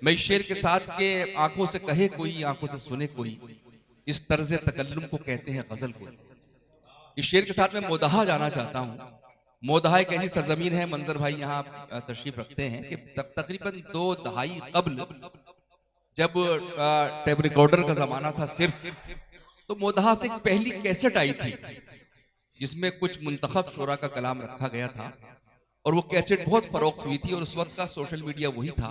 मैं इस शेर के साथ के आंखों से कहे कोई आंखों से सुने कोई, इस तर्ज तकल्लुम को कहते हैं गजल कोई। इस शेर के साथ मैं मोदहा जाना चाहता हूँ। मोदहा एक ऐसी सरजमीन है, मंजर भाई यहाँ तशरीफ रखते हैं, कि तकरीबन 2 दहाई कब्ल जब टेप रिकॉर्डर का जमाना था सिर्फ, तो मोदहा से एक पहली कैसेट आई थी जिसमें कुछ मुंतखब शोरा का कलाम रखा गया था, और वो कैसेट बहुत फरोख्त हुई थी। और उस वक्त का सोशल मीडिया वही था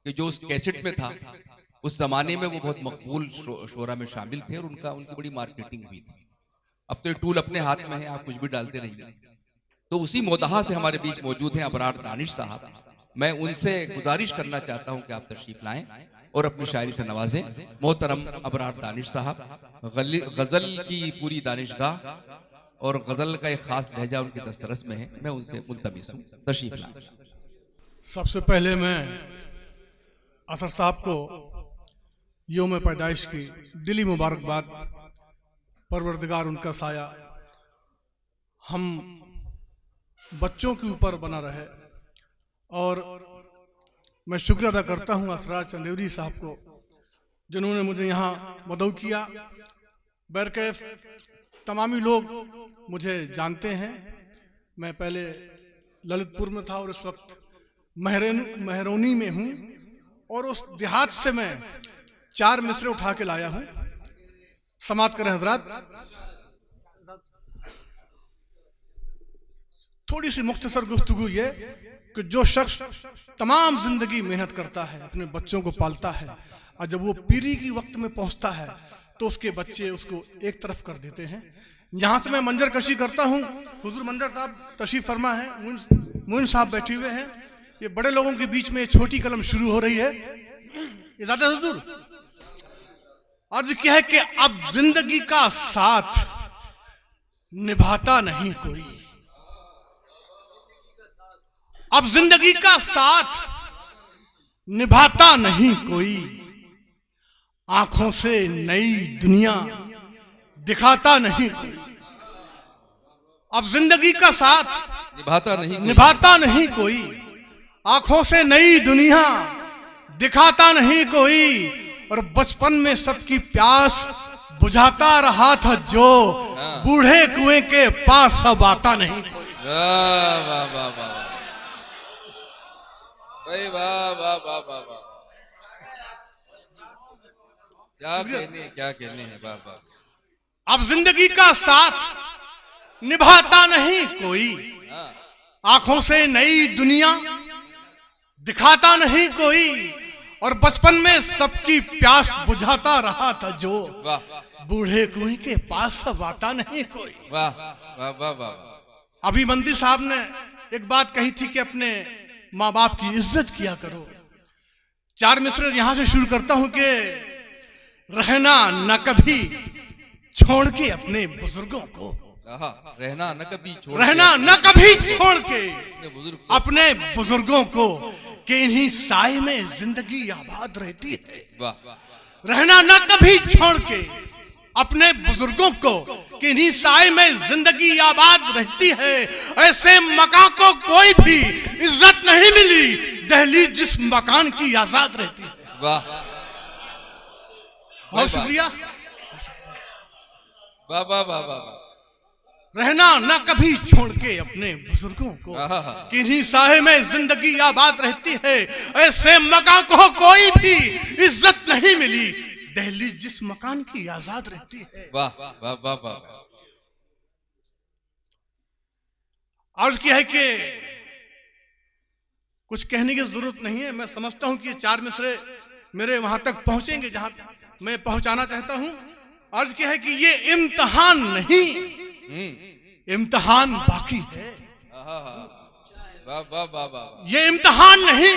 कि जो उस कैसेट में था उस जमाने में वो बहुत मकबूल शोरा में शामिल थे और उनकी बड़ी मार्केटिंग हुई थी। अब तो ये टूल अपने हाथ में है, आप कुछ भी डालते रहिए। तो उसी मोदहा से हमारे बीच मौजूद हैं अबरार दानिश साहब। मैं उनसे गुजारिश करना चाहता हूं कि आप तशरीफ लाएं और अपनी शायरी से नवाजें। मोहतरम अबरार दानिश साहब, गजल की पूरी दानिशगाह और गजल का एक खास लहजा उनके दस्तरस में है, मैं उनसे मुल्तमिस हूं तशरीफ लाएं। सबसे पहले मैं असर साहब को योम पैदाइश की दिली मुबारकबाद। परवरदिगार उनका साया हम बच्चों के ऊपर बना रहे, और मैं शुक्र अदा करता हूं असरार चंदेवरी साहब को जिन्होंने मुझे यहाँ मदऊ किया। बैरकैफ तमामी लोग मुझे जानते हैं। मैं पहले ललितपुर में था और इस वक्त महरौनी में हूँ, और उस देहात से मैं 4 मिसरे उठा के लाया हूँ। समात करें हजरात। थोड़ी सी मुख्तसर गुफ्तगू ये कि जो शख्स तमाम जिंदगी मेहनत करता है, अपने बच्चों को पालता है, और जब वो पीरी की वक्त में पहुंचता है तो उसके बच्चे उसको एक तरफ कर देते हैं। जहां से मैं मंजर कशी करता हूं, हुजूर मंजर साहब तशरीफ फरमा है, मुइन साहब बैठे हुए हैं। ये बड़े लोगों के बीच में छोटी कलम शुरू हो रही है। इजाजत हुजूर। अर्ज क्या है कि अब जिंदगी का साथ निभाता नहीं कोई, अब जिंदगी का साथ निभाता नहीं कोई, आंखों से नई दुनिया दिखाता नहीं कोई। अब जिंदगी का साथ निभाता नहीं कोई, आंखों से नई दुनिया दिखाता नहीं कोई, और बचपन में सबकी प्यास बुझाता रहा था जो, बूढ़े कुएं के पास अब आता नहीं कोई। वाह वाह वाह वाह भाई, वाह वाह वाह वाह वाह, क्या कहने हैं। वाह वाह। अब जिंदगी का साथ निभाता नहीं कोई, आंखों से नई दुनिया दिखाता नहीं कोई, और बचपन में सबकी प्यास बुझाता रहा था जो, बूढ़े कुएं के पास अब आता नहीं कोई। वाह वाह वाह वाह। अभी मंदिर साहब ने एक बात कही थी कि अपने माँ बाप की इज्जत किया करो। 4 मिसरे यहां से शुरू करता हूं कि रहना न कभी छोड़ के अपने बुजुर्गों को, रहना न कभी छोड़ के अपने बुजुर्गों को, कि इन्हीं साए में जिंदगी आबाद रहती है। रहना न कभी छोड़ के अपने बुजुर्गों को, कि इन्हीं साए में जिंदगी आबाद रहती है। ऐसे मकान को कोई भी इज्जत नहीं मिली, दहलीज जिस मकान की आजाद रहती है। वाह, बहुत शुक्रिया। वाह वाह वाह वाह। रहना न कभी छोड़ के अपने बुजुर्गों को, कि इन्हीं साए में जिंदगी आबाद रहती है। ऐसे मकान को कोई भी इज्जत नहीं मिली, दहलीज जिस मकान की आजाद रहती है। वाह वाह वाह वाह। अर्ज किया है कि कुछ कहने की जरूरत नहीं है। मैं समझता हूं कि 4 मिसरे मेरे वहां तक पहुंचेंगे जहां मैं पहुंचाना चाहता हूं। अर्ज किया है कि ये इम्तिहान नहीं, इम्तिहान बाकी है। वाह वाह वाह वाह। ये इम्तिहान नहीं,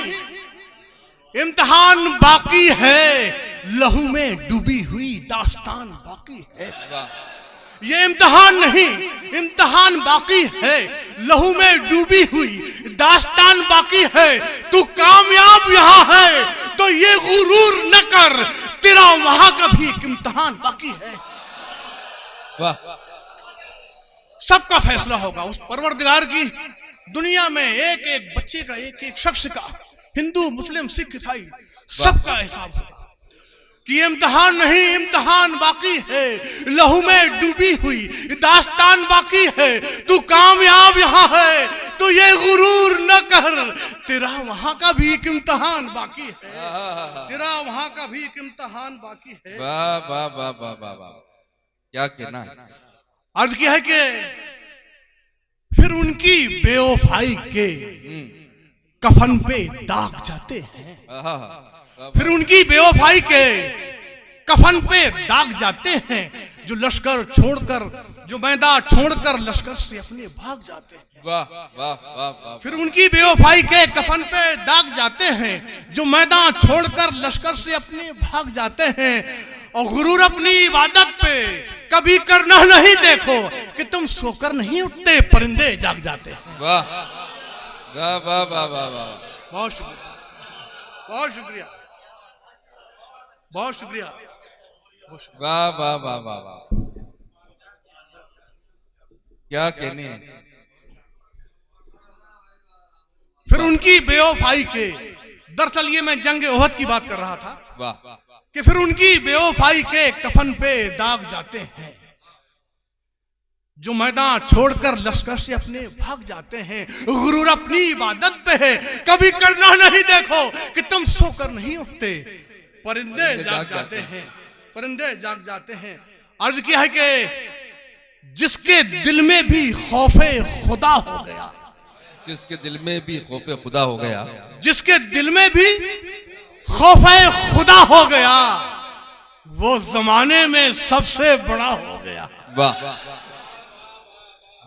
इम्तिहान बाकी है। लहू में डूबी हुई दास्तान बाकी है। ये इम्तिहान नहीं, इम्तिहान बाकी है। लहू में डूबी हुई दास्तान बाकी है। तू कामयाब यहां है तो ये गुरूर न कर, तेरा वहां का भी एक इम्तिहान बाकी है। वाह। सबका फैसला होगा उस परवरदिगार की। दुनिया में एक एक बच्चे का, एक एक शख्स का, हिंदू मुस्लिम सिख ईसाई, सबका हिसाब होगा कि इम्तिहान नहीं, इम्तिहान बाकी है, लहू में डूबी हुई दास्तान बाकी है। तू कामयाब यहाँ है तो ये गुरूर न कर, तेरा वहां का भी एक इम्तिहान बाकी है, तेरा वहां का भी एक इम्तिहान बाकी है। वाह वाह वाह वाह वाह वाह, क्या कहना है। अर्ज किया है कि फिर उनकी बेवफाई के कफन पे दाग जाते हैं, फिर उनकी बेवफाई के कफन पे दाग जाते हैं, जो लश्कर छोड़कर, जो मैदान छोड़कर लश्कर से अपने भाग जाते हैं। वाह वाह वाह वाह। फिर उनकी बेवफाई के कफन पे दाग जाते हैं, जो मैदान छोड़कर लश्कर से अपने भाग जाते हैं। और गुरूर अपनी इबादत पे कभी करना नहीं देखो कि तुम सोकर नहीं उठते, परिंदे जाग जाते हैं। वाह वाह वाह वाह वाह वाह, बहुत शुक्रिया, बहुत शुक्रिया, बहुत शुक्रिया। वाह वाह वाह वाह वाह, क्या कहने हैं। फिर उनकी बेवफाई के, दरअसल ये मैं जंग ओहद की बात कर रहा था। वाह, कि फिर उनकी बेवफाई के कफन पे दाग जाते हैं, जो मैदान छोड़कर लश्कर से अपने भाग जाते हैं। गुरूर अपनी इबादत पे है, कभी करना नहीं देखो कि तुम सोकर नहीं उठते, परिंदे जाग जाते हैं, परिंदे जाग जाते हैं। अर्ज किया है कि जिसके दिल में भी खौफे खुदा हो गया, जिसके दिल में भी खौफे खुदा हो गया, जिसके दिल में भी खौफे खुदा हो गया, वो जमाने में सबसे बड़ा हो गया। वाह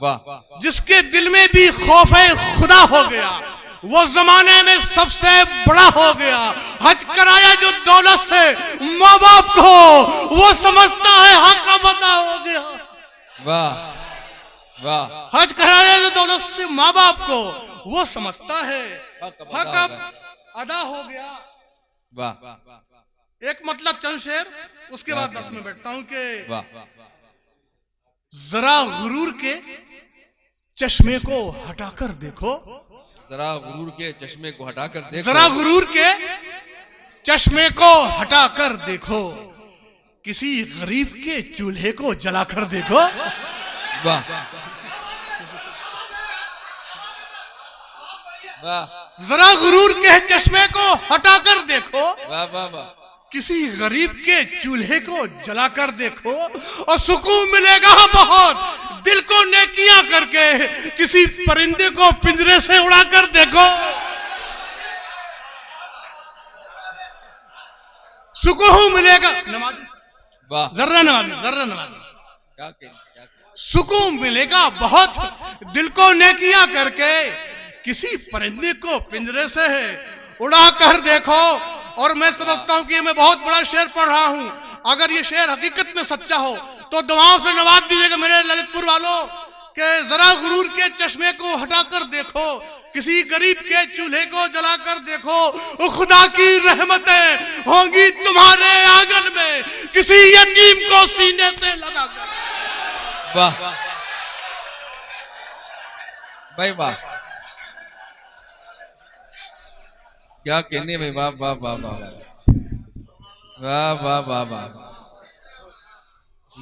वाह, जिसके दिल में भी खौफे खुदा हो गया, वो जमाने में सबसे बड़ा हो गया। हज कराया जो दौलत से माँ बाप को, वो समझता है हक अदा हो गया। वाह वाह, हज कराया जो दौलत से माँ बाप को, वो समझता है हक अब अदा हो गया। वाह, एक मतलब चंद शेर, उसके बाद 10 में बैठता हूं कि वाह, जरा गुरूर के चश्मे को हटाकर देखो, जरा गुरूर के चश्मे को हटाकर देखो, जरा गुरूर के चश्मे को हटाकर देखो, किसी गरीब के चूल्हे को जलाकर देखो। वाह वाह, जरा गुरूर के चश्मे को हटाकर देखो, वाह वाह वाह, किसी गरीब के चूल्हे को जलाकर देखो, और सुकून मिलेगा बहुत दिल को नेकियां करके, किसी परिंदे को पिंजरे से उड़ाकर देखो। सुकून मिलेगा, नमाजी, वाह, जर्रा नमाजी, जर्रा नमाजी, क्या कहना, क्या कहना। सुकून मिलेगा बहुत दिल को नेकियां करके, किसी परिंदे को पिंजरे से उड़ा कर देखो। और मैं समझता हूं कि मैं बहुत बड़ा शेर पढ़ रहा हूं, अगर ये शेर हकीकत में सच्चा हो तो दुआओं से नवाज दीजिएगा मेरे ललितपुर वालों, कि जरा गुरूर के चश्मे को हटाकर देखो, किसी गरीब के चूल्हे को जलाकर देखो, खुदा की रहमतें होंगी तुम्हारे आंगन में, किसी यतीम को सीने से लगाकर। वाह भाई वाह, क्या कहने भाई, वाह वाह वाह वाह वाह वाह वाह वाह।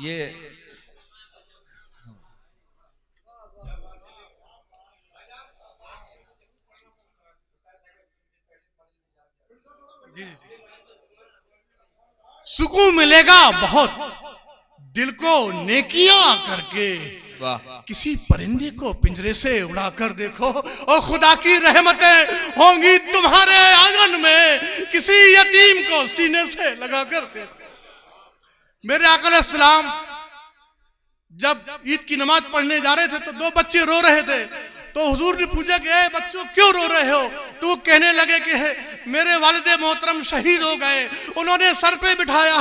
ये सुकून मिलेगा बहुत दिल को नेकियां करके, वाह, किसी परिंदे को पिंजरे से उड़ाकर देखो, और खुदा की रहमतें होंगी तुम्हारे आंगन में, किसी यतीम को सीने से लगाकर देखो। मेरे आका अलैहिस्सलाम जब ईद की नमाज पढ़ने जा रहे थे तो 2 बच्चे रो रहे थे, तो हुजूर ने पूछा कि ए बच्चों क्यों रो रहे हो? तो कहने लगे कि मेरे वालिदे मोहतरम शहीद हो गए। उन्होंने सर पे बिठाया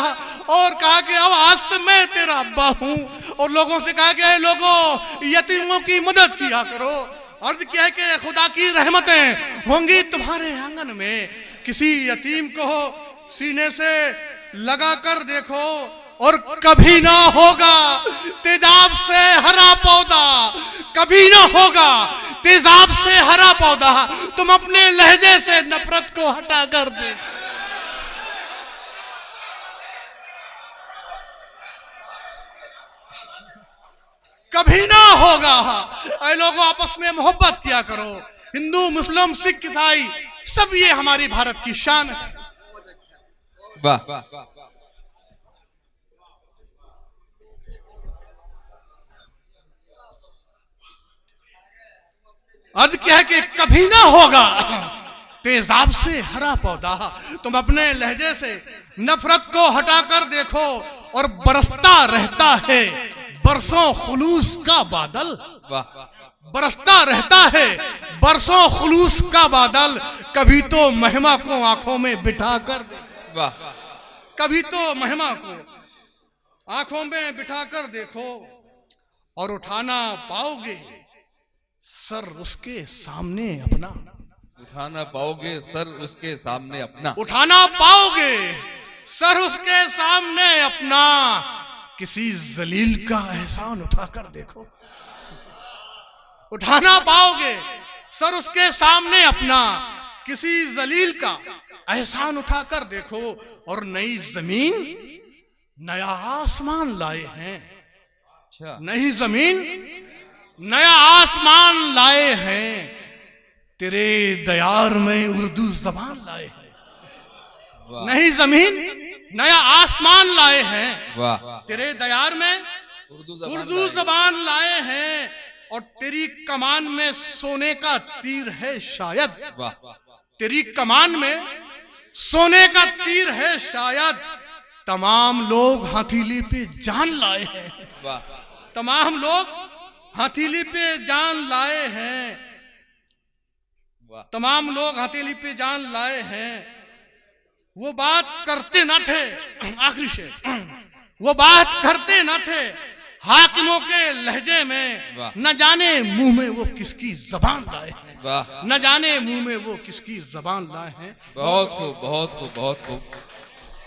और कहा कि अब आज से मैं तेरा अब्बा हूँ, और लोगों से कहा कि लोगों यतीमों की मदद किया करो। अर्ज किया है कि खुदा की रहमतें होंगी तुम्हारे आंगन में, किसी यतीम को सीने से लगा कर देखो, और कभी ना होगा तेजाब से हरा पौधा, कभी ना होगा तेजाब से हरा पौधा, तुम अपने लहजे से नफरत को हटा कर देखो। कभी ना होगा। ऐ लोगों, आपस में मोहब्बत किया करो। हिंदू, मुस्लिम, सिख, ईसाई सब ये हमारी भारत की शान है। वाह। अर्ज क्या है कि कभी ना होगा तेजाब से हरा पौधा। तुम अपने लहजे से नफरत को हटाकर देखो और बरसता रहता है बरसों खुलूस का बादल। वाह। बरसता रहता है बरसों खुलूस का बादल। कभी तो महिमा को आंखों में बिठा कर देखो। वाह। कभी तो महिमा को आंखों में बिठा कर देखो और उठाना पाओगे सर उसके सामने अपना। उठाना पाओगे सर उसके सामने अपना। उठाना पाओगे सर उसके सामने अपना। किसी जलील का एहसान उठाकर देखो। उठाना पाओगे सर उसके सामने अपना। किसी जलील का एहसान उठाकर देखो और नई जमीन नया आसमान लाए हैं। अच्छा। नई जमीन नया आसमान लाए हैं। तेरे दयार में उर्दू जबान लाए हैं। नई जमीन नया आसमान लाए हैं। वाह। तेरे दयार में उर्दू जबान लाए हैं और तेरी कमान में सोने का तीर है शायद। वाह। तेरी कमान में सोने का तीर है शायद। तमाम लोग हथेली पे जान लाए हैं। वाह। तमाम लोग हथेली पे जान लाए हैं। वाह। तमाम लोग हथेली पे जान लाए हैं। वो बात करते न थे, आखिरी शेर, वो बात करते न थे हाकिमों के लहजे में। न जाने मुंह में वो किसकी जबान लाए हैं। वाह। न जाने मुंह में वो किसकी जबान लाए हैं। बहुत खूब, बहुत खूब, बहुत खूब।